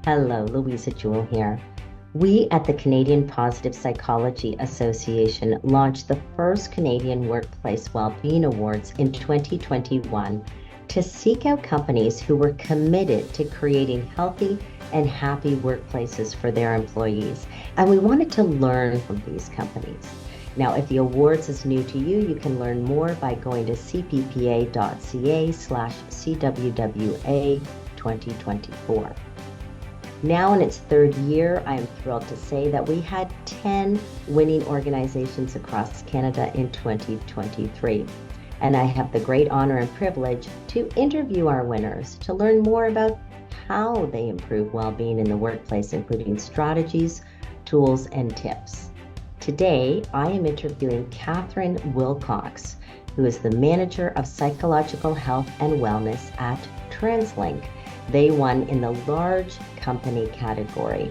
Hello, Louisa Jewell here. We at the Canadian Positive Psychology Association launched the first Canadian Workplace Wellbeing Awards in 2021 to seek out companies who were committed to creating healthy and happy workplaces for their employees. And we wanted to learn from these companies. Now, if the awards is new to you, you can learn more by going to cppa.ca/CWWA 2024. Now in its third year, I am thrilled to say that we had 10 winning organizations across Canada in 2023. And I have the great honor and privilege to interview our winners to learn more about how they improve well-being in the workplace, including strategies, tools, and tips. Today, I am interviewing Catherine Wilcox, who is the Manager of Psychological Health and Wellness at TransLink. They won in the large company category.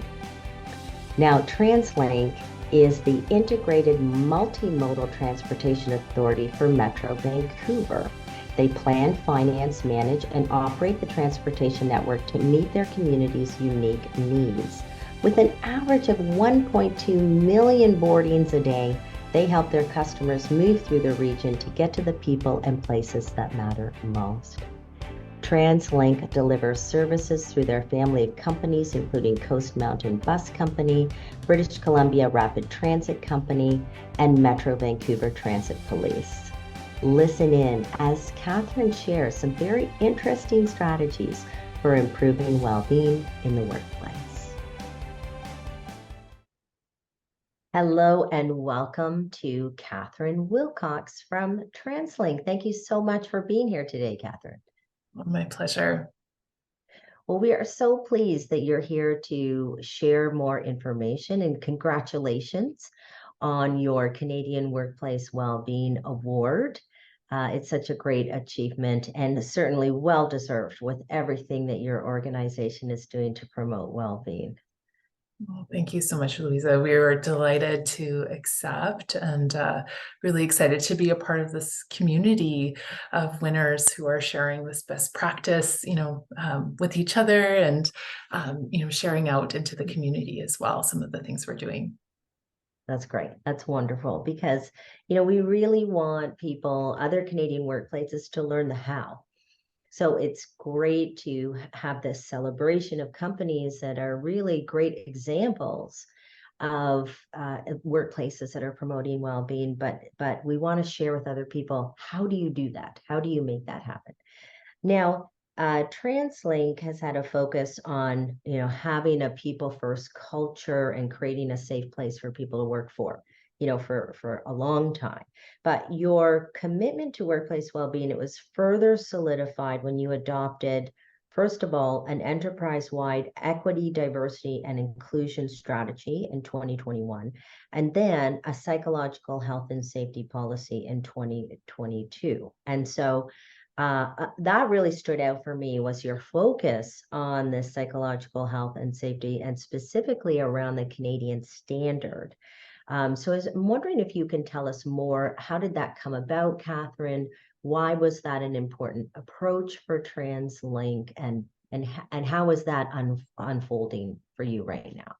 Now, TransLink is the integrated multimodal transportation authority for Metro Vancouver. They plan, finance, manage, and operate the transportation network to meet their community's unique needs. With an average of 1.2 million boardings a day, they help their customers move through the region to get to the people and places that matter most. TransLink delivers services through their family of companies, including Coast Mountain Bus Company, British Columbia Rapid Transit Company, and Metro Vancouver Transit Police. Listen in as Catherine shares some very interesting strategies for improving well-being in the workplace. Hello and welcome to Catherine Wilcox from TransLink. Thank you so much for being here today, Catherine. My pleasure. Well, we are so pleased that you're here to share more information, and congratulations on your Canadian Workplace Wellbeing Award. It's such a great achievement and certainly well-deserved with everything that your organization is doing to promote well-being. Well, thank you so much, Louisa. We were delighted to accept and really excited to be a part of this community of winners who are sharing this best practice, with each other and, sharing out into the community as well, some of the things we're doing. That's great. That's wonderful because, we really want people, other Canadian workplaces to learn the how. So it's great to have this celebration of companies that are really great examples of workplaces that are promoting well-being, but we want to share with other people, how do you do that? How do you make that happen? Now, TransLink has had a focus on, having a people-first culture and creating a safe place for people to work for a long time. But your commitment to workplace well-being, it was further solidified when you adopted, first of all, an enterprise-wide equity, diversity, and inclusion strategy in 2021, and then a psychological health and safety policy in 2022. And so that really stood out for me, was your focus on the psychological health and safety, and specifically around the Canadian standard. So I'm wondering if you can tell us more. How did that come about, Catherine? Why was that an important approach for TransLink, and how is that unfolding for you right now?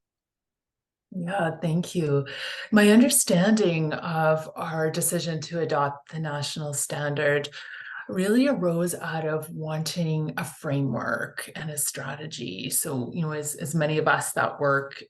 Yeah, thank you. My understanding of our decision to adopt the national standard really arose out of wanting a framework and a strategy. So, as many of us that work,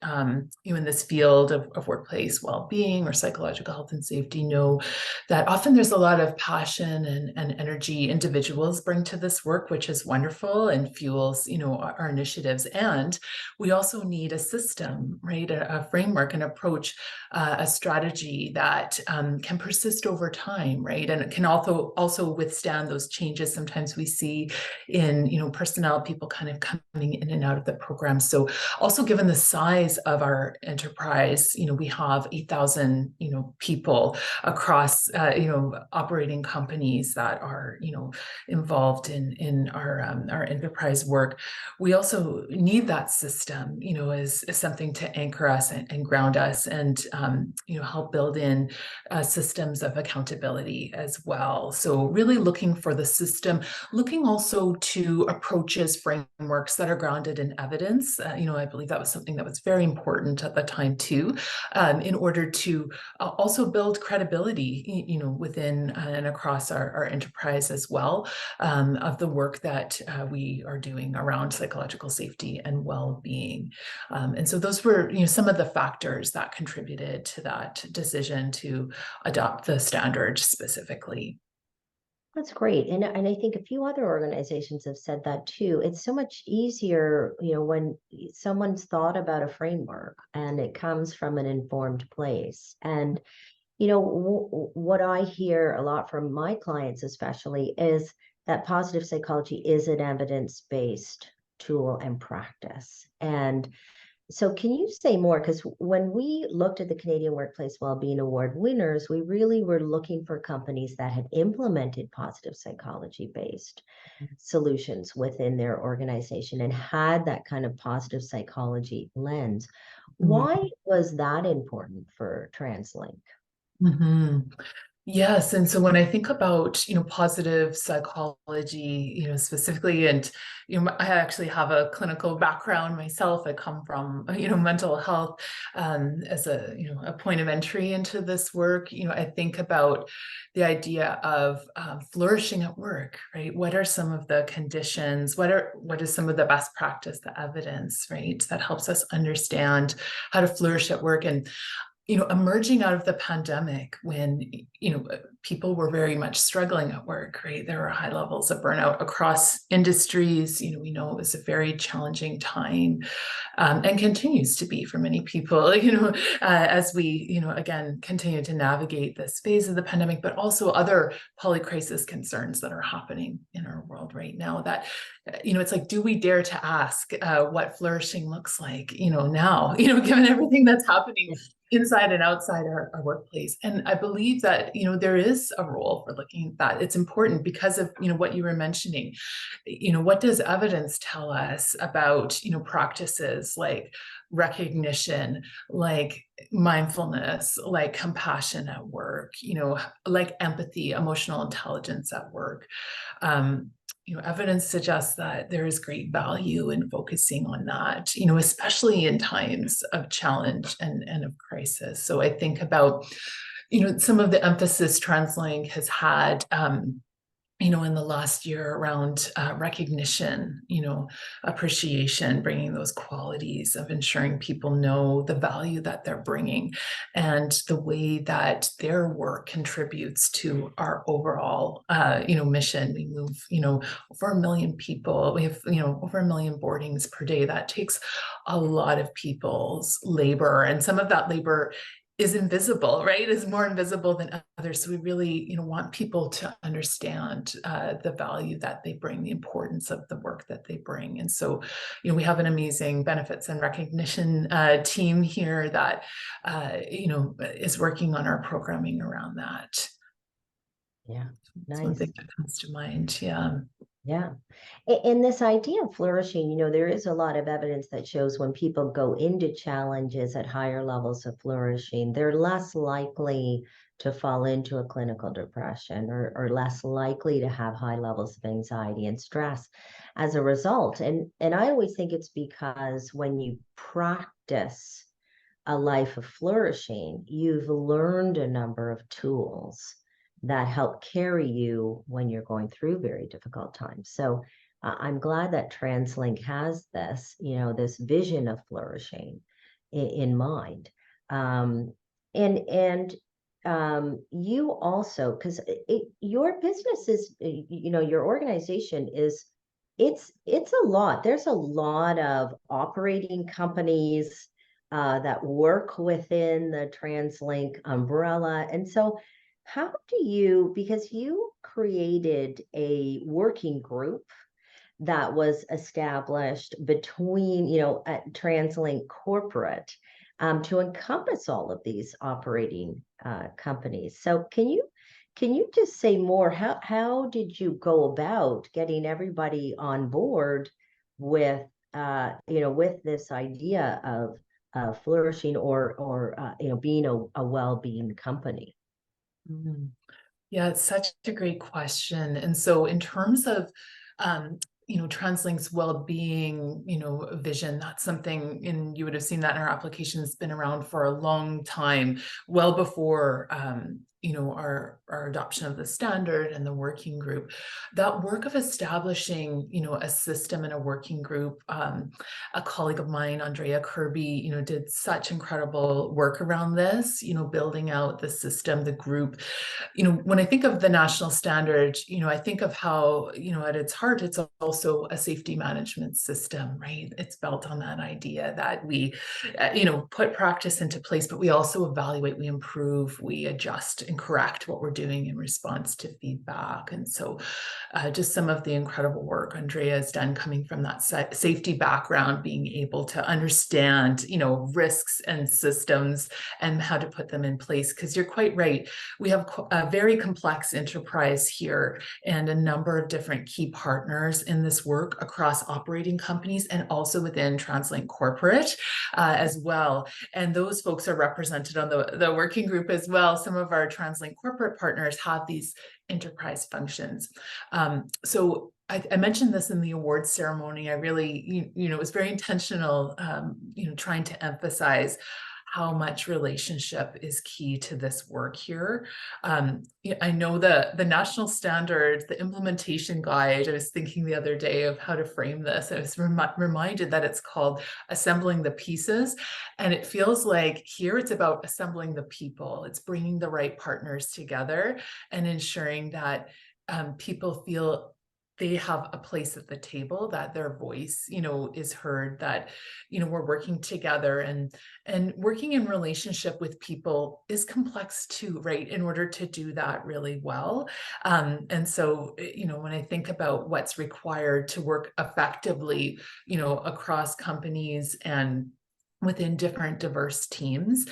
in this field of workplace well-being or psychological health and safety know that often there's a lot of passion and energy individuals bring to this work, which is wonderful and fuels, our initiatives. And we also need a system, right? A framework, an approach, a strategy that can persist over time, right? And it can also withstand those changes sometimes we see in, personnel, people kind of coming in and out of the program. So also given the size of our enterprise, we have 8,000, people across, operating companies that are, involved in our enterprise work. We also need that system, as something to anchor us and ground us and, help build in systems of accountability as well. So really looking looking for the system, looking also to approaches, frameworks that are grounded in evidence. I believe that was something that was very important at the time too, in order to also build credibility, within and across our enterprise as well, of the work that we are doing around psychological safety and well-being. And so those were, some of the factors that contributed to that decision to adopt the standard specifically. That's great. And I think a few other organizations have said that too. It's so much easier, when someone's thought about a framework and it comes from an informed place. And, what I hear a lot from my clients, especially, is that positive psychology is an evidence-based tool and practice. And so can you say more? Because when we looked at the Canadian Workplace Wellbeing Award winners, we really were looking for companies that had implemented positive psychology-based solutions within their organization and had that kind of positive psychology lens. Why was that important for TransLink? Mm-hmm. Yes. And so when I think about, positive psychology, specifically, and, I actually have a clinical background myself. I come from, mental health as a point of entry into this work. I think about the idea of flourishing at work, right? What are some of the conditions? What is some of the best practice, the evidence, right? That helps us understand how to flourish at work. And emerging out of the pandemic when, people were very much struggling at work, right? There were high levels of burnout across industries. We know it was a very challenging time, and continues to be for many people, as we, again, continue to navigate this phase of the pandemic, but also other polycrisis concerns that are happening in our world right now that, it's like, do we dare to ask what flourishing looks like, now, given everything that's happening inside and outside our workplace. And I believe that, there is a role for looking at that. It's important because of, what you were mentioning. What does evidence tell us about, practices like recognition, like mindfulness, like compassion at work, like empathy, emotional intelligence at work? Evidence suggests that there is great value in focusing on that, especially in times of challenge and of crisis. So I think about, some of the emphasis TransLink has had, in the last year around recognition, appreciation, bringing those qualities of ensuring people know the value that they're bringing and the way that their work contributes to our overall, mission. We move, over 1 million people. We have, over 1 million boardings per day. That takes a lot of people's labor, and some of that labor is invisible, right? Is more invisible than others. So we really, want people to understand the value that they bring, the importance of the work that they bring. And so, we have an amazing benefits and recognition team here that, is working on our programming around that. Yeah, That's nice. one thing that comes to mind. Yeah. Yeah. And this idea of flourishing, there is a lot of evidence that shows when people go into challenges at higher levels of flourishing, they're less likely to fall into a clinical depression or less likely to have high levels of anxiety and stress as a result. And I always think it's because when you practice a life of flourishing, you've learned a number of tools that help carry you when you're going through very difficult times. So I'm glad that TransLink has this, this vision of flourishing in mind. And you also, because your business is, your organization is, it's a lot. There's a lot of operating companies that work within the TransLink umbrella. And so how do you, because you created a working group that was established between, at TransLink corporate to encompass all of these operating companies. So can you just say more? How did you go about getting everybody on board with, with this idea of flourishing or being a well-being company? Mm. Yeah, it's such a great question. And so in terms of TransLink's well-being, vision, that's something, and you would have seen that in our application, has been around for a long time, well before our adoption of the standard and the working group. That work of establishing, a system and a working group, a colleague of mine, Andrea Kirby, did such incredible work around this, building out the system, the group. When I think of the national standard, I think of how, at its heart, it's also a safety management system, right? It's built on that idea that we, put practice into place, but we also evaluate, we improve, we adjust and correct what we're doing in response to feedback. And so just some of the incredible work Andrea has done coming from that safety background, being able to understand, risks and systems and how to put them in place. Because you're quite right. We have a very complex enterprise here and a number of different key partners in this work across operating companies and also within TransLink corporate as well. And those folks are represented on the working group as well. Some of our TransLink corporate partners have these enterprise functions. So I mentioned this in the awards ceremony. I really, it was very intentional, trying to emphasize how much relationship is key to this work here. I know the national standard, the implementation guide, I was thinking the other day of how to frame this. I was reminded that it's called Assembling the Pieces. And it feels like here it's about assembling the people. It's bringing the right partners together and ensuring that people feel they have a place at the table, that their voice, is heard, that, we're working together, and working in relationship with people is complex too, right? In order to do that really well. And so, when I think about what's required to work effectively, across companies and within different diverse teams,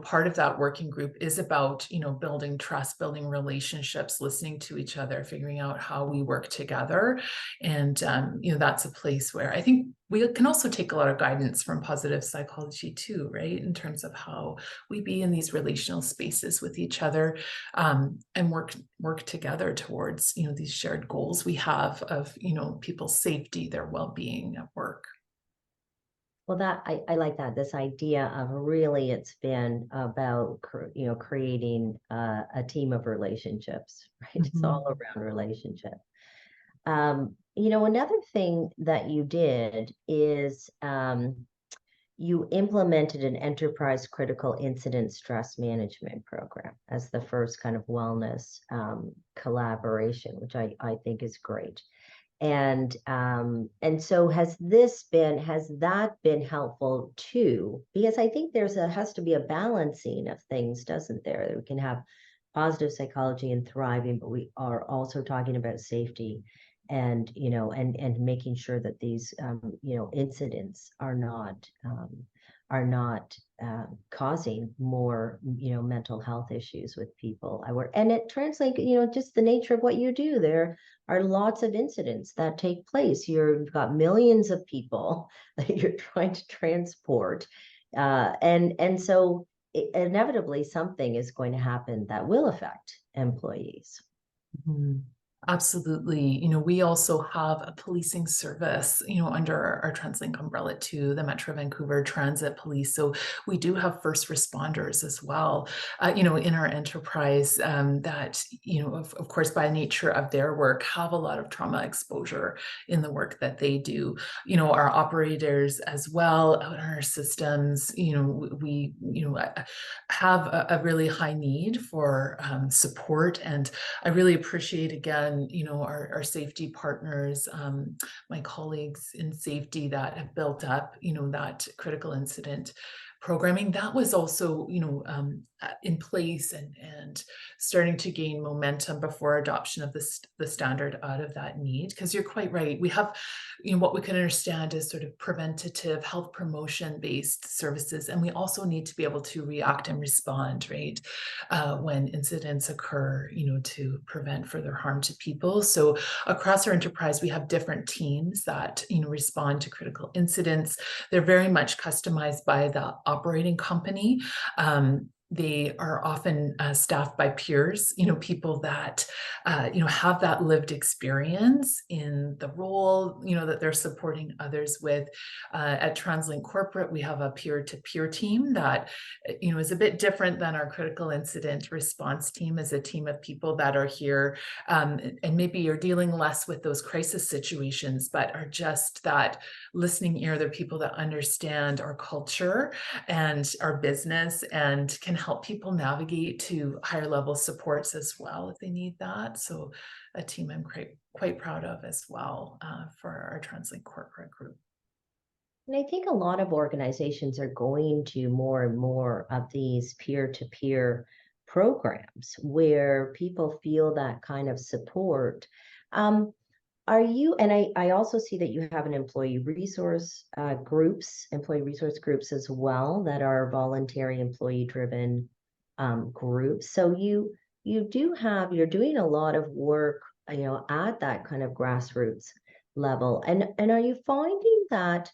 part of that working group is about, building trust, building relationships, listening to each other, figuring out how we work together. And, that's a place where I think we can also take a lot of guidance from positive psychology too, right? In terms of how we be in these relational spaces with each other, and work together towards, these shared goals we have of, people's safety, their well-being at work. Well, that I like that, this idea of really it's been about creating a team of relationships, right? It's all around relationship. Another thing that you did is you implemented an enterprise critical incident stress management program as the first kind of wellness collaboration, which I think is great. And so has that been helpful too? Because I think has to be a balancing of things, doesn't there? We can have positive psychology and thriving, but we are also talking about safety and, and making sure that these, incidents are not causing more, mental health issues with people. And it translates, just the nature of what you do. There are lots of incidents that take place. You've got millions of people that you're trying to transport. And so inevitably something is going to happen that will affect employees. Mm-hmm. Absolutely. We also have a policing service, under our TransLink umbrella too, the Metro Vancouver Transit Police. So we do have first responders as well, in our enterprise that, of course, by nature of their work, have a lot of trauma exposure in the work that they do. Our operators as well out in our systems, we, have a really high need for support. And I really appreciate, again, our safety partners, my colleagues in safety that have built up, that critical incident programming that was also, in place and starting to gain momentum before adoption of the standard out of that need. Because you're quite right. We have, what we can understand is sort of preventative health promotion based services. And we also need to be able to react and respond, right, when incidents occur, to prevent further harm to people. So across our enterprise, we have different teams that, respond to critical incidents. They're very much customized by the operating company. They are often staffed by peers, people that, have that lived experience in the role, that they're supporting others with. At TransLink Corporate, we have a peer-to-peer team that, is a bit different than our critical incident response team, as a team of people that are here, and maybe you're dealing less with those crisis situations, but are just that listening ear. They're people that understand our culture and our business and can help people navigate to higher level supports as well if they need that. So a team I'm quite proud of as well for our TransLink corporate group. And I think a lot of organizations are going to more and more of these peer-to-peer programs where people feel that kind of support. Are you, and I also see that you have an employee resource groups as well that are voluntary employee driven groups. So you're doing a lot of work, at that kind of grassroots level. And are you finding that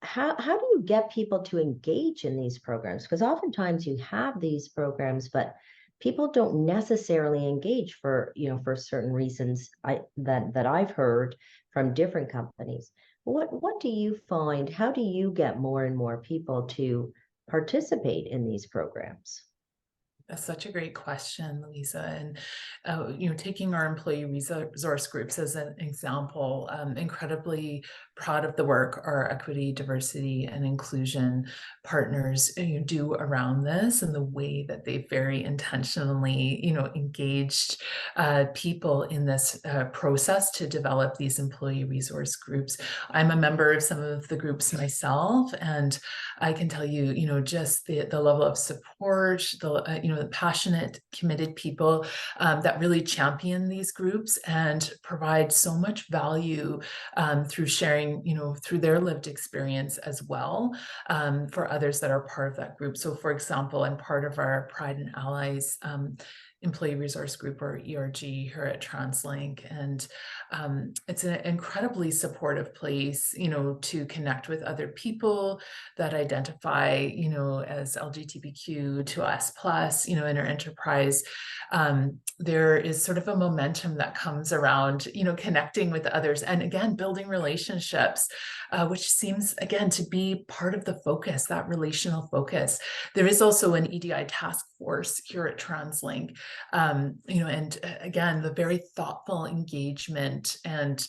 how do you get people to engage in these programs? Because oftentimes you have these programs, but people don't necessarily engage for certain reasons that I've heard from different companies. What do you find? How do you get more and more people to participate in these programs? That's such a great question, Louisa. And, taking our employee resource groups as an example, incredibly proud of the work our equity, diversity, and inclusion partners do around this, and the way that they very intentionally, engaged people in this process to develop these employee resource groups. I'm a member of some of the groups myself, and I can tell you, just the level of support, the passionate, committed people that really champion these groups and provide so much value through sharing, through their lived experience as well for others that are part of that group. So, for example, I'm part of our Pride and Allies employee resource group, or ERG, here at TransLink, and it's an incredibly supportive place, to connect with other people that identify, as LGBTQ to us plus, in our enterprise. There is sort of a momentum that comes around, connecting with others, and again, building relationships, which seems again to be part of the focus, that relational focus. There is also an EDI task force here at TransLink, and again, the very thoughtful engagement and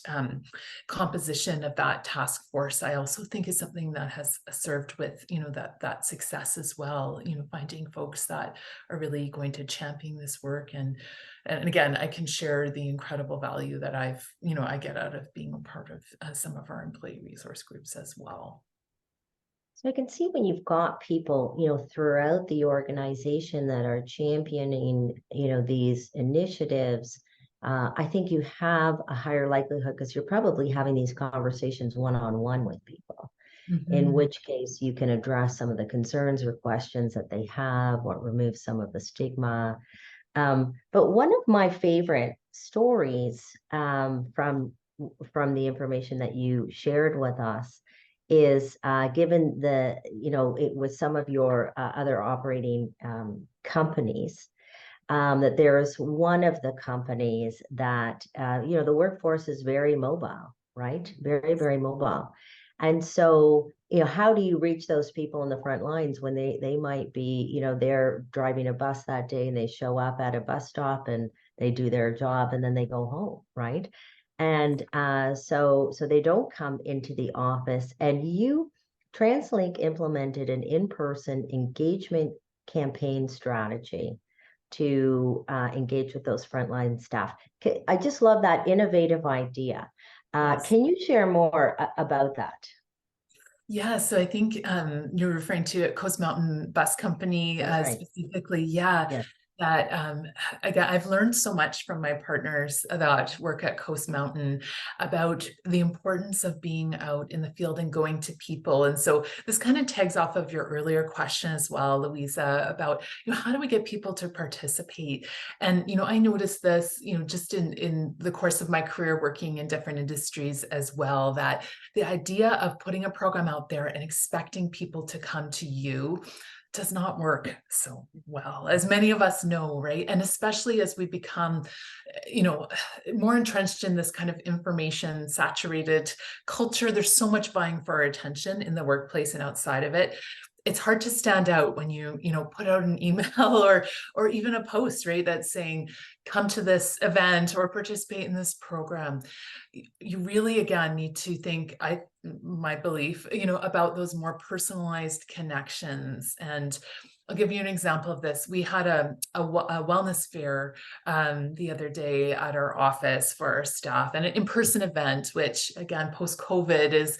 composition of that task force, I also think is something that has served with, that success as well, finding folks that are really going to champion this work. And again, I can share the incredible value that I get out of being a part of some of our employee resource groups as well. So I can see when you've got people, throughout the organization that are championing, these initiatives, I think you have a higher likelihood because you're probably having these conversations one-on-one with people, in which case you can address some of the concerns or questions that they have or remove some of the stigma. But one of my favorite stories from the information that you shared with us is given it was some of your other operating companies, that there is one of the companies that, the workforce is very mobile, right? Very, very mobile. And so, how do you reach those people in the front lines when they might be, they're driving a bus that day and they show up at a bus stop and they do their job and then they go home, right? And so they don't come into the office. And TransLink implemented an in-person engagement campaign strategy to engage with those frontline staff. I just love that innovative idea. Yes. Can you share more about that? Yeah, so I think you're referring to Coast Mountain Bus Company Right. specifically. Yeah, Yes. that I've learned so much from my partners that work at Coast Mountain about the importance of being out in the field and going to people. And so this kind of tags off of your earlier question as well, Louisa, about how do we get people to participate? And I noticed this, just in the course of my career working in different industries as well, that the idea of putting a program out there and expecting people to come to you does not work so well, as many of us know, right? And especially as we become, more entrenched in this kind of information saturated culture, there's so much vying for our attention in the workplace and outside of it. It's hard to stand out when you put out an email or even a post, right, that's saying, come to this event or participate in this program. You really, again, need to think, my belief, about those more personalized connections. And I'll give you an example of this. We had a wellness fair the other day at our office for our staff, and an in-person event, which again, post-COVID is,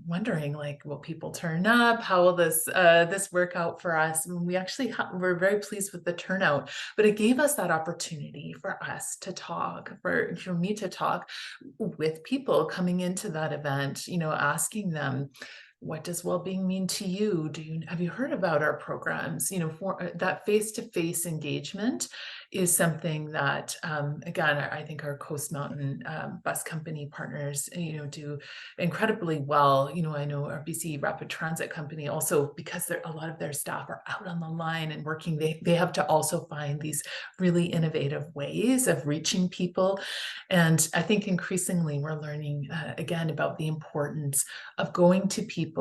wondering, like, will people turn up? How will this work out for us? And we actually we're very pleased with the turnout, but it gave us that opportunity for us to talk, for me to talk with people coming into that event, asking them, what does well-being mean to you? Have you heard about our programs? For that face-to-face engagement is something that, again, I think our Coast Mountain bus company partners, do incredibly well. I know our BC Rapid Transit company also, because a lot of their staff are out on the line and working, they have to also find these really innovative ways of reaching people. And I think increasingly we're learning, again, about the importance of going to people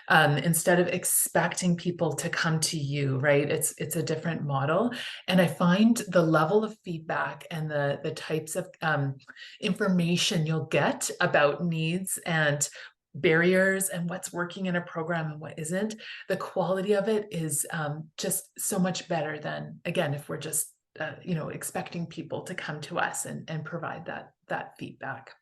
instead of expecting people to come to you, right? It's a different model. And I find the level of feedback and the types of information you'll get about needs and barriers and what's working in a program and what isn't, the quality of it is just so much better than, again, if we're just expecting people to come to us and provide that feedback.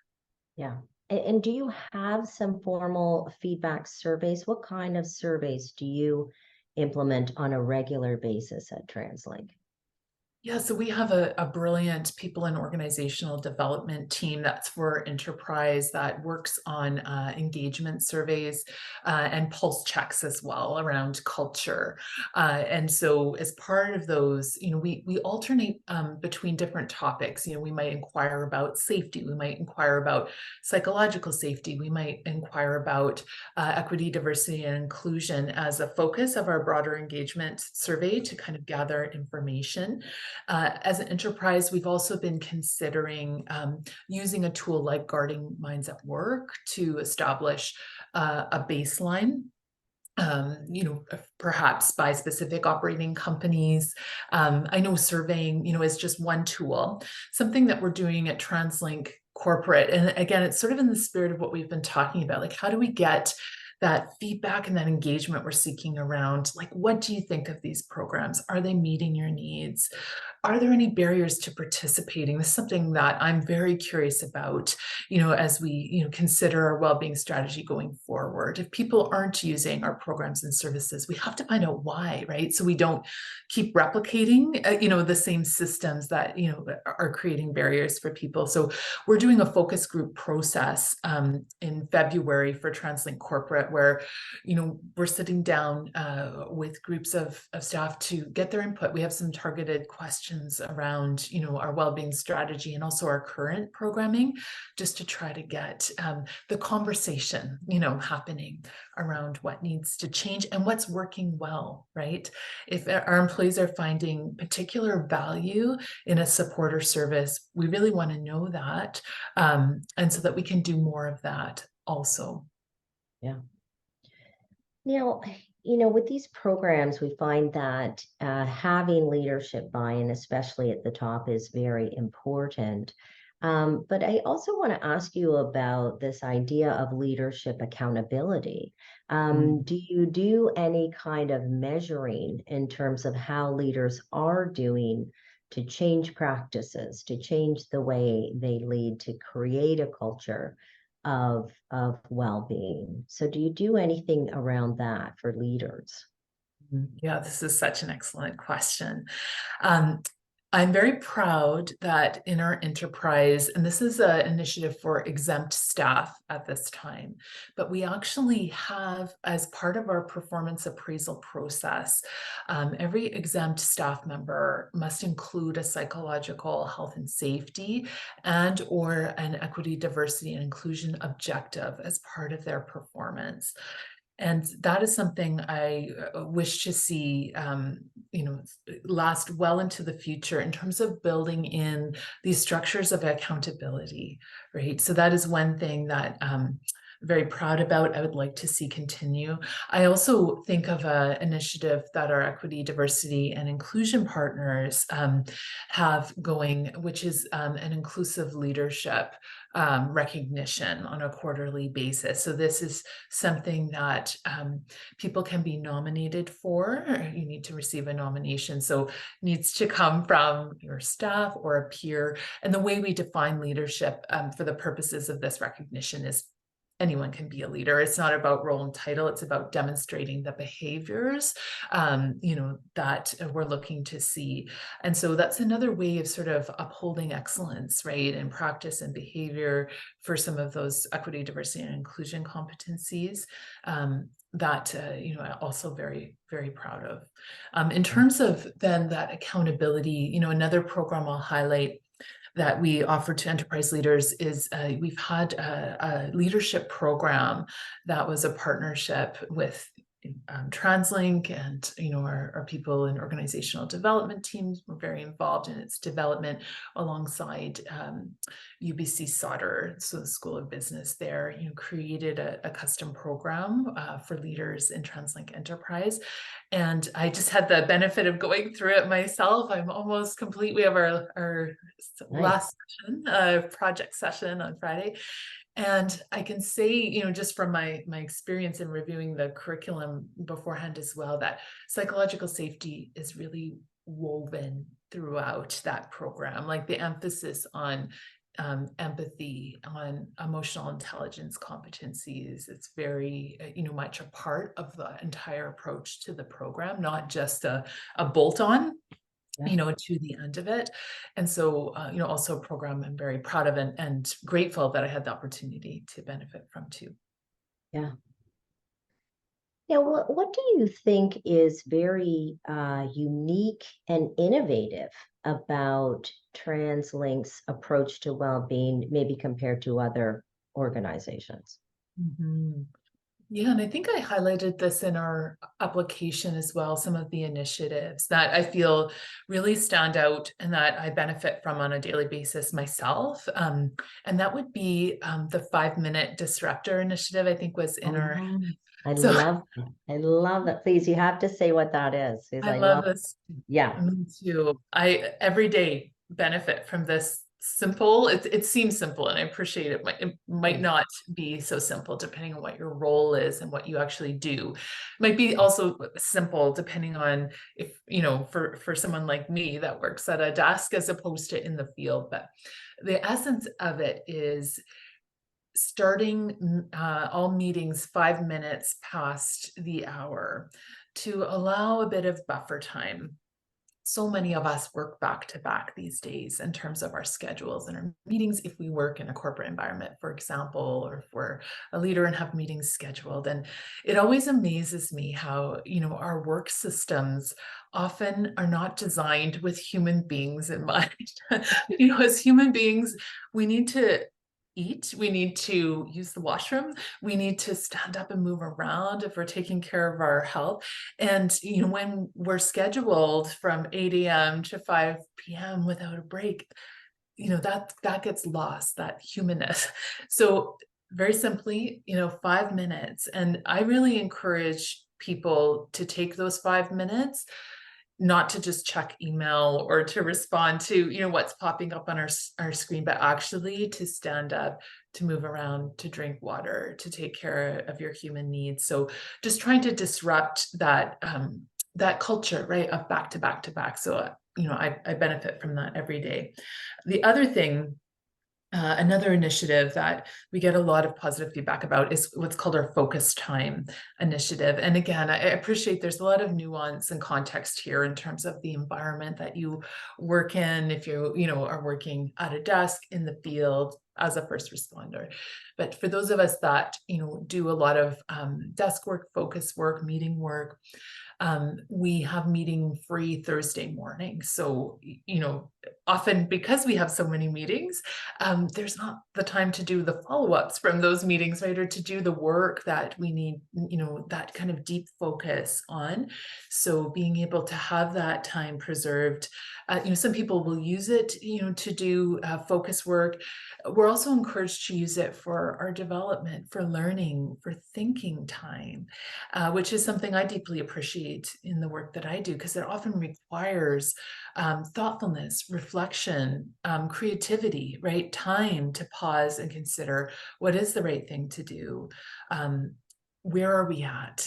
Yeah. And do you have some formal feedback surveys? What kind of surveys do you implement on a regular basis at TransLink? Yeah, so we have a brilliant people and organizational development team that's for enterprise that works on engagement surveys and pulse checks as well around culture. And so as part of those, we alternate between different topics. We might inquire about safety. We might inquire about psychological safety. We might inquire about equity, diversity, and inclusion as a focus of our broader engagement survey to kind of gather information. As an enterprise, we've also been considering using a tool like Guarding Minds at Work to establish a baseline, perhaps by specific operating companies. I know surveying, is just one tool. Something that we're doing at TransLink Corporate, and again, it's sort of in the spirit of what we've been talking about, like, how do we get that feedback and that engagement we're seeking around, like, what do you think of these programs? Are they meeting your needs? Are there any barriers to participating? This is something that I'm very curious about, as we, consider our well-being strategy going forward. If people aren't using our programs and services, we have to find out why, right? So we don't keep replicating, the same systems that, are creating barriers for people. So we're doing a focus group process in February for TransLink Corporate, where, we're sitting down with groups of staff to get their input. We have some targeted questions around, our well-being strategy and also our current programming, just to try to get the conversation, happening around what needs to change and what's working well, right? If our employees are finding particular value in a support or service, we really want to know that, and so that we can do more of that also. Yeah. Now, with these programs, we find that having leadership buy-in, especially at the top, is very important. But I also want to ask you about this idea of leadership accountability. Do you do any kind of measuring in terms of how leaders are doing to change practices, to change the way they lead, to create a culture of well-being? So do you do anything around that for leaders? Yeah, this is such an excellent question. I'm very proud that in our enterprise, and this is an initiative for exempt staff at this time, but we actually have, as part of our performance appraisal process, every exempt staff member must include a psychological health and safety and/or an equity, diversity, and inclusion objective as part of their performance. And that is something I wish to see, last well into the future in terms of building in these structures of accountability, right? So that is one thing that very proud about. I would like to see continue. I also think of an initiative that our equity, diversity, and inclusion partners have going, which is an inclusive leadership recognition on a quarterly basis. So this is something that people can be nominated for. You need to receive a nomination. So it needs to come from your staff or a peer. And the way we define leadership for the purposes of this recognition is anyone can be a leader. It's not about role and title. It's about demonstrating the behaviors, that we're looking to see. And so that's another way of sort of upholding excellence, right, in practice and behavior for some of those equity, diversity, and inclusion competencies. That also very, very proud of. In terms of then that accountability, another program I'll highlight that we offer to enterprise leaders is we've had a leadership program that was a partnership with TransLink, and our people in organizational development teams were very involved in its development alongside UBC Sauder, so the School of Business there, created a custom program for leaders in TransLink Enterprise. And I just had the benefit of going through it myself. I'm almost complete. We have our last session, project session on Friday. And I can say, just from my experience in reviewing the curriculum beforehand as well, that psychological safety is really woven throughout that program, like the emphasis on empathy, on emotional intelligence competencies. It's very, much a part of the entire approach to the program, not just a bolt-on. To the end of it. And so, also a program I'm very proud of and grateful that I had the opportunity to benefit from too. Yeah. Now, what do you think is very unique and innovative about TransLink's approach to well-being, maybe compared to other organizations? Mm-hmm. Yeah, and I think I highlighted this in our application as well, some of the initiatives that I feel really stand out and that I benefit from on a daily basis myself. And that would be the 5-minute disruptor initiative, I think was in our... I love that. Please, you have to say what that is. I love this. Yeah. Me too. I every day benefit from this simple. It seems simple, and I appreciate it. It might not be so simple depending on what your role is and what you actually do. It might be also simple depending on if, for someone like me that works at a desk as opposed to in the field. But the essence of it is starting all meetings 5 minutes past the hour to allow a bit of buffer time. So many of us work back to back these days in terms of our schedules and our meetings. If we work in a corporate environment, for example, or if we're a leader and have meetings scheduled. And it always amazes me how, our work systems often are not designed with human beings in mind. As human beings, we need to eat, we need to use the washroom, we need to stand up and move around if we're taking care of our health. And when we're scheduled from 8 a.m. to 5 p.m. without a break, that gets lost, that humanness. So very simply, 5 minutes. And I really encourage people to take those 5 minutes, not to just check email or to respond to, what's popping up on our screen, but actually to stand up, to move around, to drink water, to take care of your human needs. So just trying to disrupt that, that culture, right, of back to back to back. So, I benefit from that every day. The other thing, another initiative that we get a lot of positive feedback about is what's called our focus time initiative. And again, I appreciate there's a lot of nuance and context here in terms of the environment that you work in, if you, are working at a desk, in the field, as a first responder. But for those of us that, do a lot of desk work, focus work, meeting work, we have meeting free Thursday morning. So, often because we have so many meetings, there's not the time to do the follow-ups from those meetings, right? Or to do the work that we need, that kind of deep focus on. So being able to have that time preserved, some people will use it, to do focus work. We're also encouraged to use it for our development, for learning, for thinking time, which is something I deeply appreciate in the work that I do, because it often requires thoughtfulness, reflection, creativity, right? Time to pause and consider what is the right thing to do. Where are we at?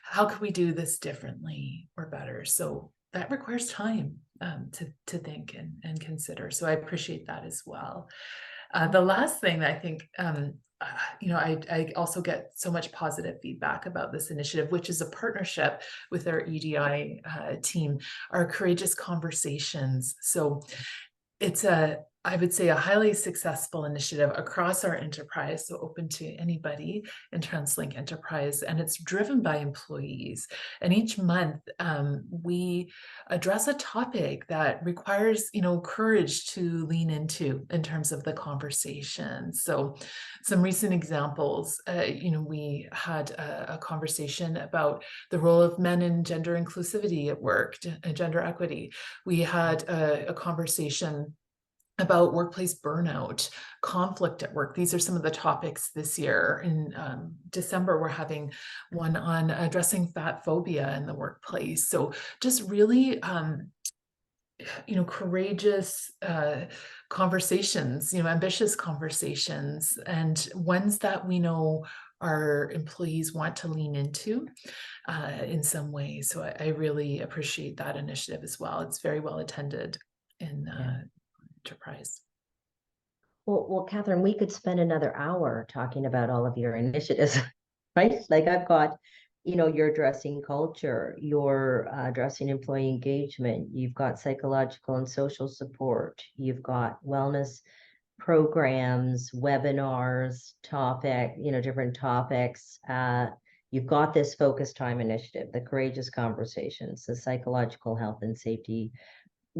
How can we do this differently or better? So that requires time to think and consider. So I appreciate that as well. The last thing that I think, I also get so much positive feedback about this initiative, which is a partnership with our EDI team, our Courageous Conversations. So it's I would say, a highly successful initiative across our enterprise, so open to anybody in TransLink enterprise, and it's driven by employees. And each month we address a topic that requires, courage to lean into in terms of the conversation. So some recent examples, we had a conversation about the role of men in gender inclusivity at work, gender equity. We had a conversation about workplace burnout, conflict at work. These are some of the topics this year. In December, we're having one on addressing fat phobia in the workplace. So just really, courageous conversations, ambitious conversations, and ones that we know our employees want to lean into in some way. So I really appreciate that initiative as well. It's very well attended in enterprise. Well, Catherine, we could spend another hour talking about all of your initiatives, right? Like I've got, you're addressing culture, you're addressing employee engagement, you've got psychological and social support, you've got wellness programs, webinars, different topics. You've got this focus time initiative, the courageous conversations, the psychological health and safety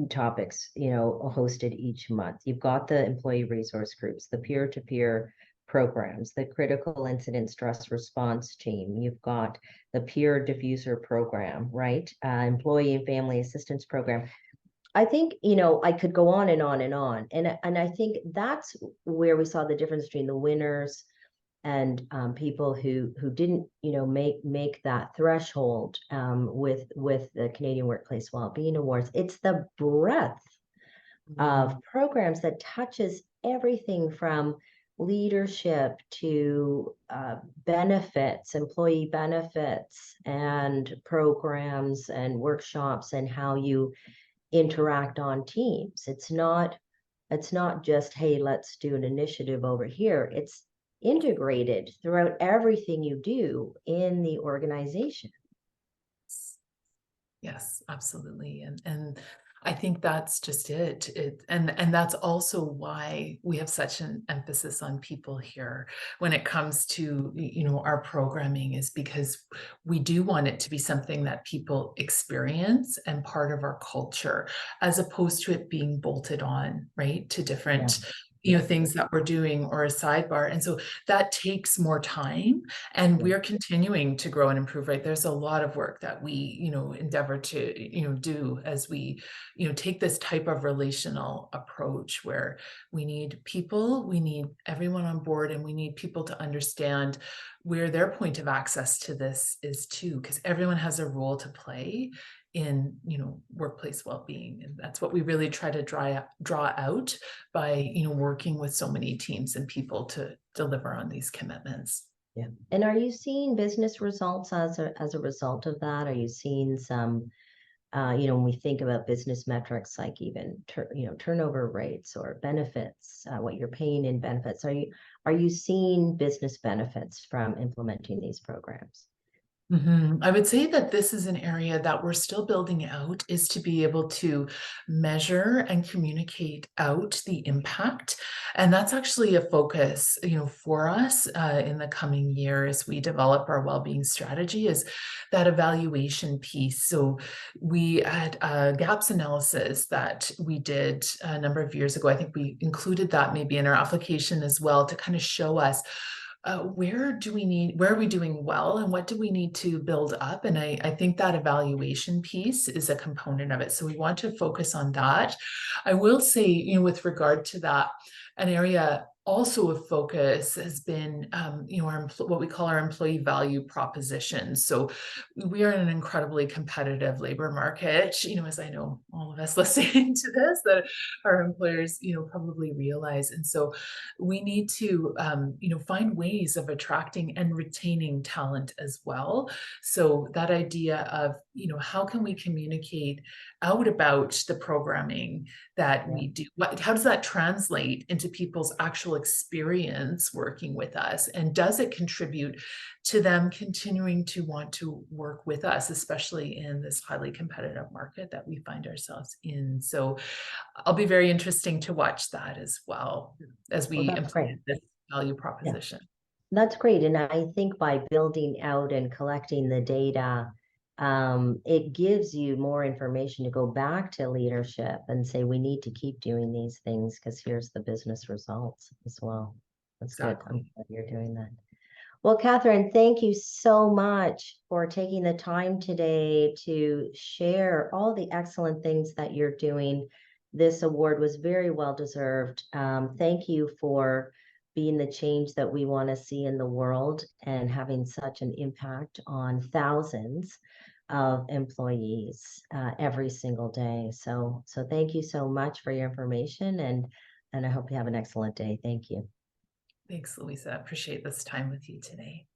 topics, hosted each month. You've got the employee resource groups, the peer-to-peer programs, the critical incident stress response team. You've got the peer diffuser program, right? Employee and family assistance program. I think, I could go on and on and on. And I think that's where we saw the difference between the winners and people who didn't, make that threshold with the Canadian Workplace Wellbeing Awards. It's the breadth of programs that touches everything from leadership to benefits, employee benefits, and programs and workshops, and how you interact on teams. It's not just, hey, let's do an initiative over here. It's integrated throughout everything you do in the organization. Yes, absolutely. And I think that's just it. And that's also why we have such an emphasis on people here when it comes to, our programming, is because we do want it to be something that people experience and part of our culture, as opposed to it being bolted on, right, to different things that we're doing, or a sidebar. And so that takes more time, and we're continuing to grow and improve, right? There's a lot of work that we, endeavor to, do as we, take this type of relational approach, where we need people, we need everyone on board, and we need people to understand where their point of access to this is too, because everyone has a role to play in, workplace well-being. And that's what we really try to draw out by, working with so many teams and people to deliver on these commitments. Yeah. And are you seeing business results as a result of that? Are you seeing some, when we think about business metrics, like even turnover rates or benefits, what you're paying in benefits, are you seeing business benefits from implementing these programs? I would say that this is an area that we're still building out, is to be able to measure and communicate out the impact. And that's actually a focus, for us in the coming year as we develop our well-being strategy, is that evaluation piece. So we had a gaps analysis that we did a number of years ago. I think we included that maybe in our application as well, to kind of show us where are we doing well, and what do we need to build up? And I think that evaluation piece is a component of it. So we want to focus on that. I will say, with regard to that, an area also of focus has been, what we call our employee value proposition. So we are in an incredibly competitive labor market, as I know all of us listening to this, that our employers, probably realize. And so we need to, find ways of attracting and retaining talent as well. So that idea of, how can we communicate out about the programming that we do? How does that translate into people's actual experience working with us? And does it contribute to them continuing to want to work with us, especially in this highly competitive market that we find ourselves in? So I'll be very interesting to watch that as well as we implement this value proposition. Yeah. That's great. And I think by building out and collecting the data, it gives you more information to go back to leadership and say, we need to keep doing these things because here's the business results as well. That's exactly good. I'm glad you're doing that. Well, Catherine, thank you so much for taking the time today to share all the excellent things that you're doing. This award was very well deserved. Thank you for being the change that we want to see in the world and having such an impact on thousands of employees every single day. So thank you so much for your information, and I hope you have an excellent day. Thank you. Thanks, Louisa. I appreciate this time with you today.